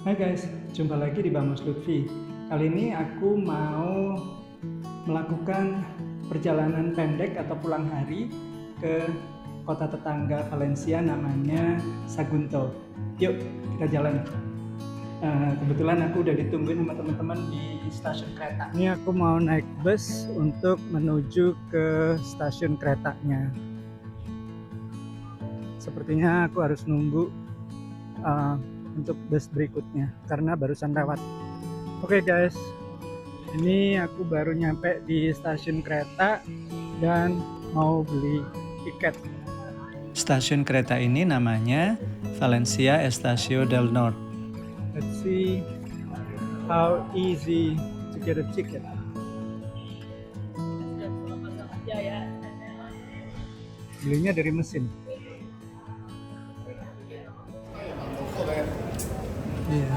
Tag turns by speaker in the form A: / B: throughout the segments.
A: Hai guys, jumpa lagi di Bamus Lutfi. Kali ini aku mau melakukan perjalanan pendek atau pulang hari ke kota tetangga Valencia namanya Sagunto. Yuk, kita jalan. Kebetulan aku udah ditungguin sama teman-teman di stasiun kereta. Ini aku mau naik bus untuk menuju ke stasiun keretanya. Sepertinya aku harus nunggu untuk bus berikutnya karena barusan lewat. Oke guys, ini aku baru nyampe di stasiun kereta dan mau beli tiket. Stasiun kereta ini namanya Valencia Estacio del Nord. Let's see how easy to get a ticket. Belinya dari mesin. Iya.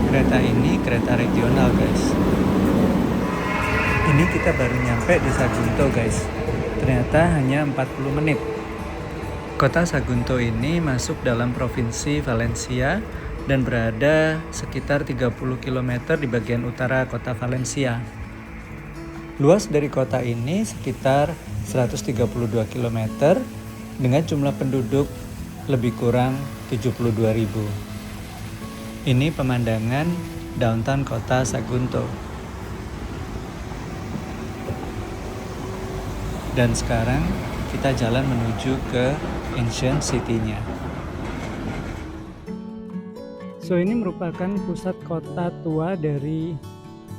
A: Kereta ini kereta regional guys. Ini kita baru nyampe di Sagunto guys. Ternyata hanya 40 menit. Kota Sagunto ini masuk dalam provinsi Valencia dan berada sekitar 30 km di bagian utara kota Valencia. Luas dari kota ini sekitar 132 km dengan jumlah penduduk lebih kurang 72.000. Ini pemandangan downtown kota Sagunto. Dan sekarang kita jalan menuju ke ancient city-nya. So ini merupakan pusat kota tua dari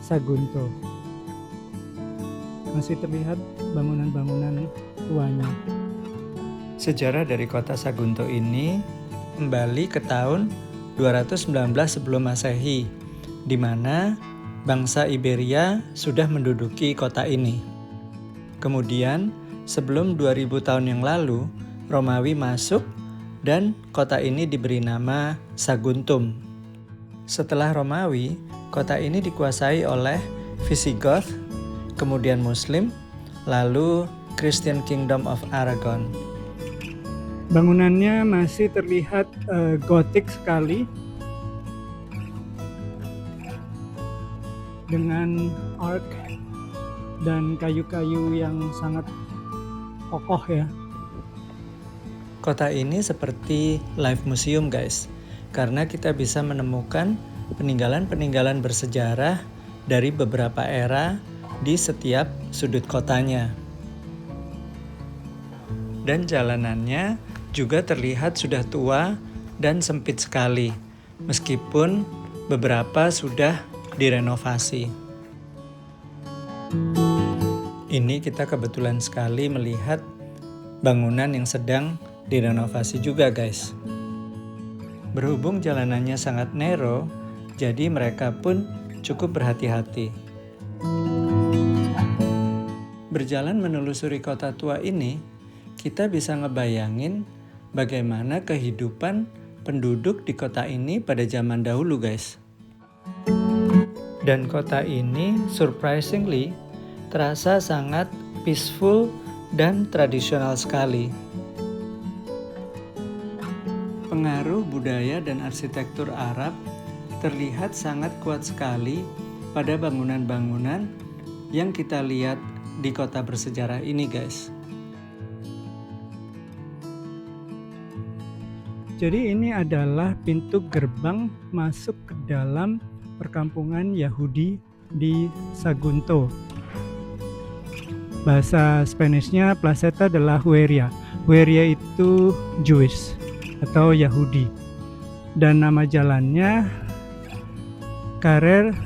A: Sagunto. Masih terlihat bangunan-bangunan tuanya. Sejarah dari kota Sagunto ini kembali ke tahun 219 sebelum Masehi, di mana bangsa Iberia sudah menduduki kota ini. Kemudian, sebelum 2000 tahun yang lalu, Romawi masuk dan kota ini diberi nama Saguntum. Setelah Romawi, kota ini dikuasai oleh Visigoth, kemudian Muslim, lalu Christian Kingdom of Aragon. Bangunannya masih terlihat gotik sekali dengan arc dan kayu-kayu yang sangat kokoh ya. Kota ini seperti live museum guys, karena kita bisa menemukan peninggalan-peninggalan bersejarah dari beberapa era di setiap sudut kotanya. Dan jalanannya juga terlihat sudah tua dan sempit sekali, meskipun beberapa sudah direnovasi. Ini kita kebetulan sekali melihat bangunan yang sedang direnovasi juga guys. Berhubung jalanannya sangat narrow, jadi mereka pun cukup berhati-hati. Berjalan menelusuri kota tua ini, kita bisa ngebayangin bagaimana kehidupan penduduk di kota ini pada zaman dahulu guys. Dan kota ini surprisingly terasa sangat peaceful dan tradisional sekali. Pengaruh budaya dan arsitektur Arab terlihat sangat kuat sekali pada bangunan-bangunan yang kita lihat di kota bersejarah ini guys. Jadi ini adalah pintu gerbang masuk ke dalam perkampungan Yahudi di Sagunto. Bahasa Spanishnya Placeta de la Hueria. Hueria itu Jewish atau Yahudi. Dan nama jalannya Carrer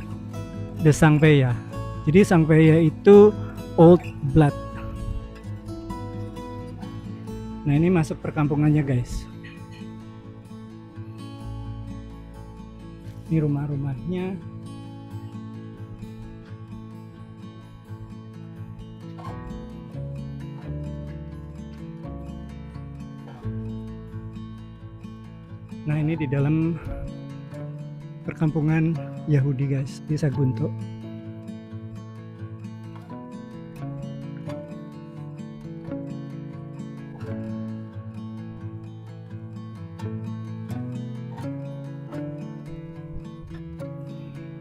A: de Sangpeia. Jadi Sangpeia itu Old Blood. Nah ini masuk perkampungannya guys. Ini rumah-rumahnya. Nah ini di dalam perkampungan Yahudi guys di Sagunto.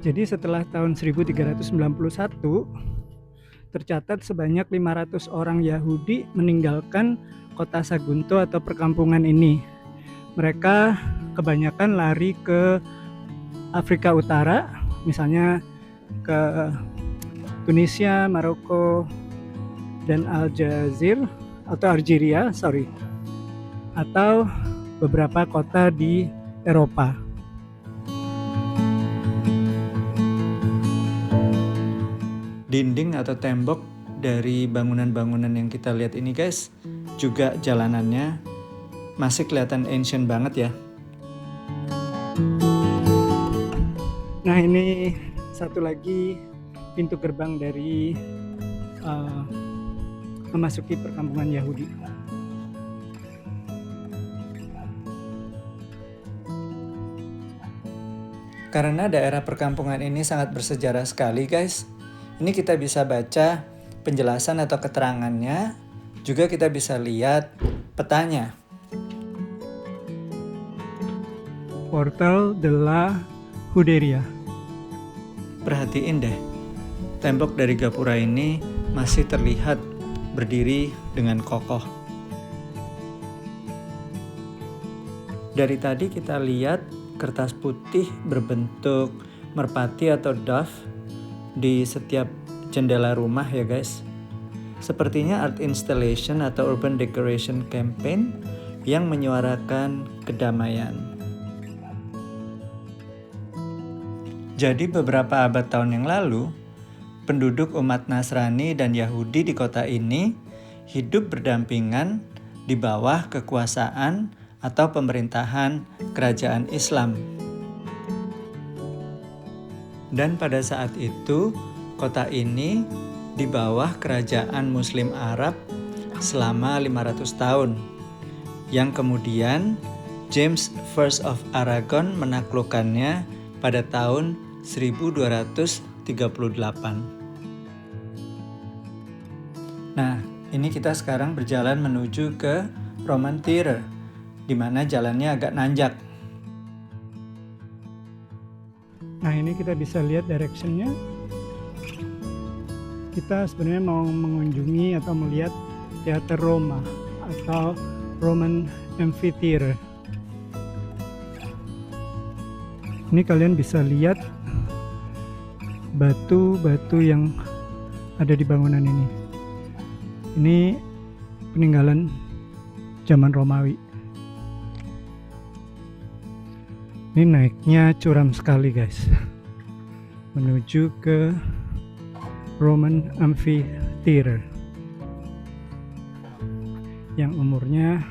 A: Jadi setelah tahun 1391 tercatat sebanyak 500 orang Yahudi meninggalkan kota Sagunto atau perkampungan ini. Mereka kebanyakan lari ke Afrika Utara, misalnya ke Tunisia, Maroko, dan Aljazair atau Algeria, atau beberapa kota di Eropa. Dinding atau tembok dari bangunan-bangunan yang kita lihat ini guys, juga jalanannya masih kelihatan ancient banget ya. Nah, ini satu lagi pintu gerbang dari memasuki perkampungan Yahudi. Karena daerah perkampungan ini sangat bersejarah sekali guys, ini kita bisa baca penjelasan atau keterangannya, juga kita bisa lihat petanya. Portal de la Juderia. Perhatiin deh, tembok dari gapura ini masih terlihat berdiri dengan kokoh. Dari tadi kita lihat kertas putih berbentuk merpati atau dove di setiap jendela rumah ya guys. Sepertinya art installation atau urban decoration campaign yang menyuarakan kedamaian. Jadi beberapa abad tahun yang lalu, penduduk umat Nasrani dan Yahudi di kota ini hidup berdampingan di bawah kekuasaan atau pemerintahan kerajaan Islam. Dan pada saat itu, kota ini di bawah kerajaan Muslim Arab selama 500 tahun, yang kemudian James I of Aragon menaklukkannya pada tahun 1238. Nah, ini kita sekarang berjalan menuju ke Roman Theater, di mana jalannya agak nanjak. Nah, ini kita bisa lihat direction-nya. Kita sebenarnya mau mengunjungi atau melihat Teater Roma atau Roman Amphitheater. Ini kalian bisa lihat batu-batu yang ada di bangunan ini. Ini peninggalan zaman Romawi. Ini naiknya curam sekali guys, menuju ke Roman Amphitheater yang umurnya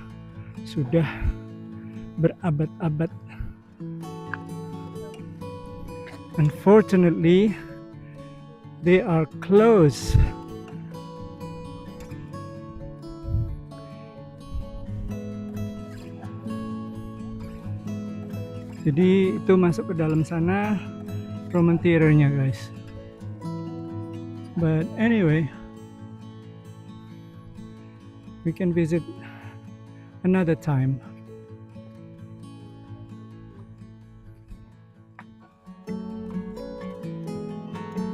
A: sudah berabad-abad. Unfortunately, they are closed. Jadi itu masuk ke dalam sana Roman Theater-nya guys. But anyway, we can visit another time.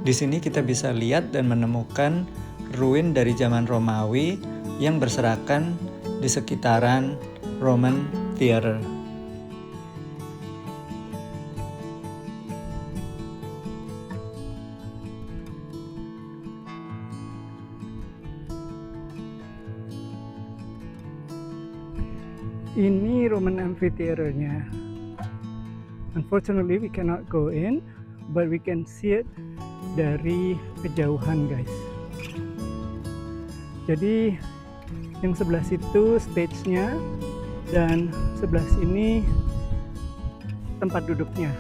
A: Di sini kita bisa lihat dan menemukan ruin dari zaman Romawi yang berserakan di sekitaran Roman Theater. Ini Roman Amphitheater-nya. Unfortunately, we cannot go in, but we can see it dari kejauhan, guys. Jadi, yang sebelah situ stage-nya, dan sebelah sini tempat duduknya.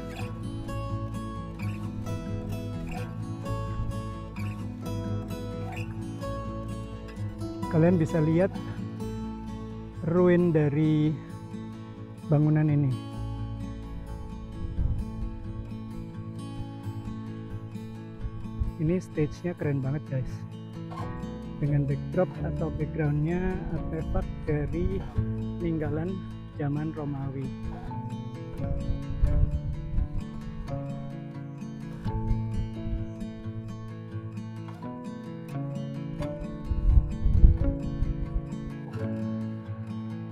A: Kalian bisa lihat ruin dari bangunan ini. Ini stage-nya keren banget guys, dengan backdrop atau background-nya artefak dari peninggalan zaman Romawi.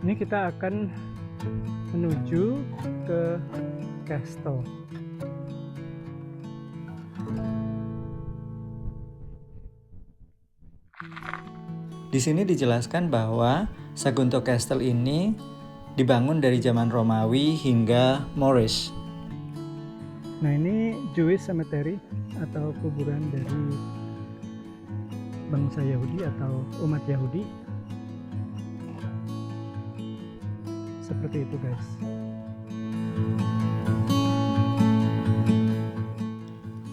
B: Ini kita akan menuju ke Castle.
A: Di sini dijelaskan bahwa Sagunto Castle ini dibangun dari zaman Romawi hingga Moorish.
B: Nah, ini Jewish cemetery atau kuburan dari bangsa Yahudi atau umat Yahudi. Seperti itu, guys.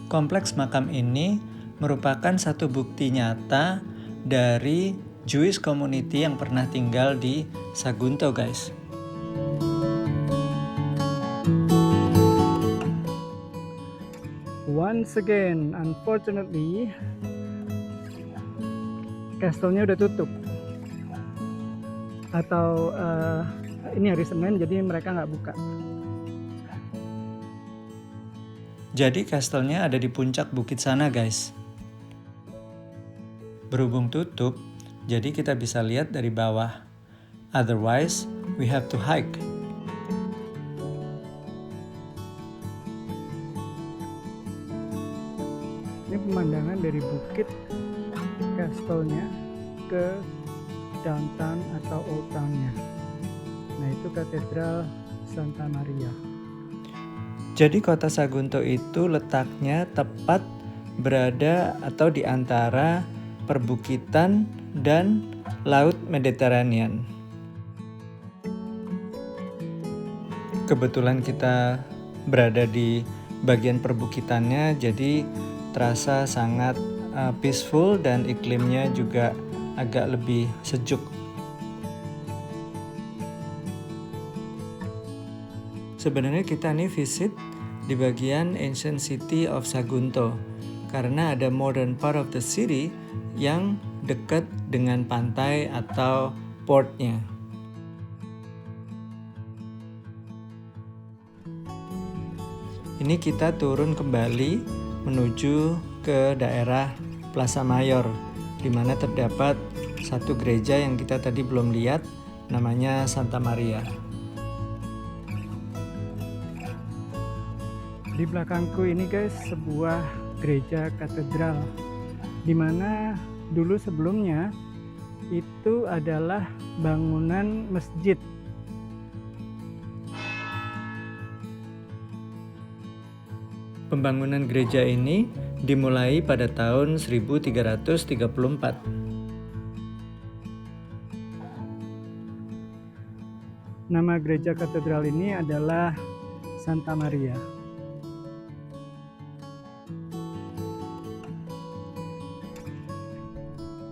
A: Kompleks makam ini merupakan satu bukti nyata dari Jewish community yang pernah tinggal di Sagunto, guys.
B: Once again, unfortunately, castle-nya udah tutup. Atau ini hari Senin, jadi mereka nggak buka.
A: Jadi castle-nya ada di puncak bukit sana, guys. Berhubung tutup, jadi kita bisa lihat dari bawah. Otherwise, we have to hike.
B: Ini pemandangan dari bukit castle-nya ke downtown atau old town-nya. Nah, itu katedral Santa Maria.
A: Jadi kota Sagunto itu letaknya tepat berada atau di antara perbukitan dan Laut Mediterranean. Kebetulan kita berada di bagian perbukitannya, jadi terasa sangat peaceful dan iklimnya juga agak lebih sejuk. Sebenarnya kita nih visit di bagian ancient city of Sagunto karena ada modern part of the city yang dekat dengan pantai atau portnya. Ini kita turun kembali menuju ke daerah Plaza Mayor, di mana terdapat satu gereja yang kita tadi belum lihat, namanya Santa Maria.
B: Di belakangku ini, guys, sebuah gereja katedral, di mana dulu sebelumnya itu adalah bangunan masjid.
A: Pembangunan gereja ini dimulai pada tahun 1334.
B: Nama gereja katedral ini adalah Santa Maria.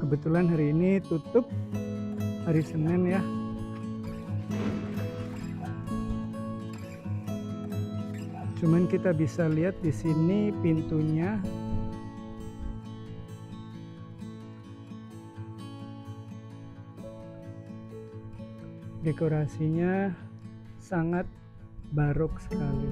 B: Kebetulan hari ini tutup, hari Senin ya. Cuman kita bisa lihat di sini pintunya. Dekorasinya sangat barok sekali.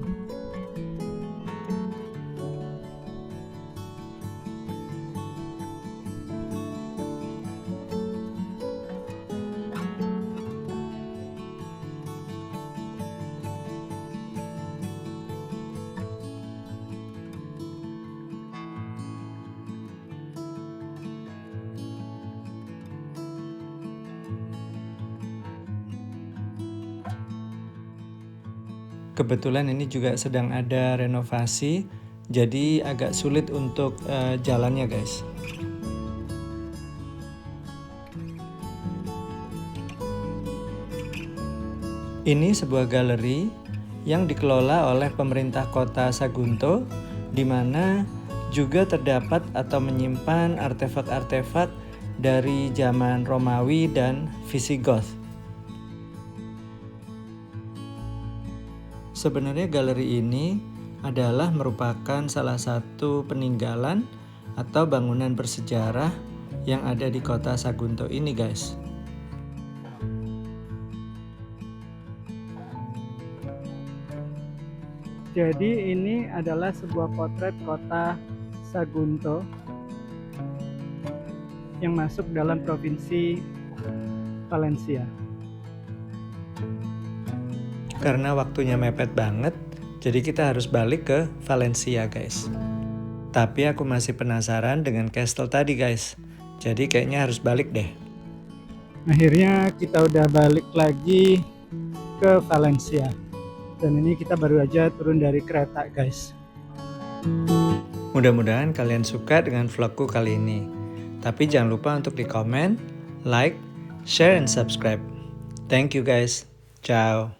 A: Kebetulan ini juga sedang ada renovasi, jadi agak sulit untuk jalannya, guys. Ini sebuah galeri yang dikelola oleh pemerintah kota Sagunto, di mana juga terdapat atau menyimpan artefak-artefak dari zaman Romawi dan Visigoth. Sebenarnya galeri ini adalah merupakan salah satu peninggalan atau bangunan bersejarah yang ada di kota Sagunto ini, guys.
B: Jadi ini adalah sebuah potret kota Sagunto yang masuk dalam provinsi Valencia.
A: karena waktunya mepet banget, jadi kita harus balik ke Valencia guys. Tapi aku masih penasaran dengan castle tadi guys, jadi kayaknya harus balik deh.
B: Akhirnya kita udah balik lagi ke Valencia. Dan ini kita baru aja turun dari kereta guys.
A: Mudah-mudahan kalian suka dengan vlogku kali ini. Tapi jangan lupa untuk di komen, like, share, and subscribe. Thank you guys. Ciao.